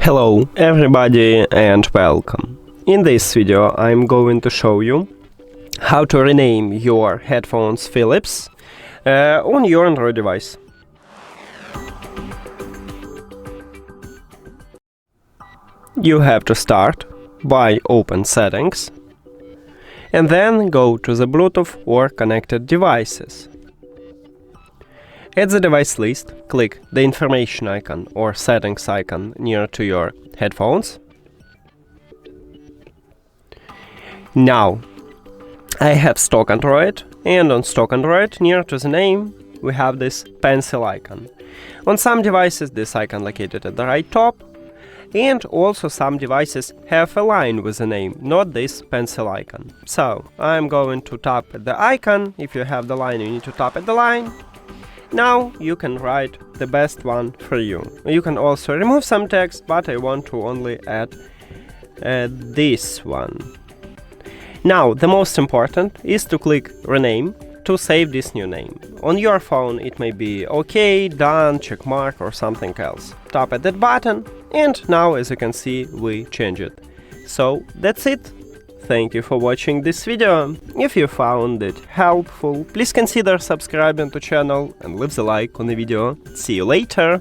Hello everybody and welcome. In this video I'm going to show you how to rename your headphones Philips on your Android device. You have to start by open settings and then go to the Bluetooth or connected devices. At the device list, click the information icon or settings icon near to your headphones. Now, I have stock Android, and on stock Android, near to the name, we have this pencil icon. On some devices, this icon located at the right top, and also some devices have a line with the name, not this pencil icon. So, I'm going to tap at the icon. If you have the line, you need to tap at the line. Now you can write the best one for you. You can also remove some text, but I want to only add this one. Now the most important is to click rename to save this new name. On your phone it may be OK, done, check mark or something else. Tap at that button and now, as you can see, we change it. So that's it. Thank you for watching this video. If you found it helpful, please consider subscribing to channel and leave the like on the video. See you later!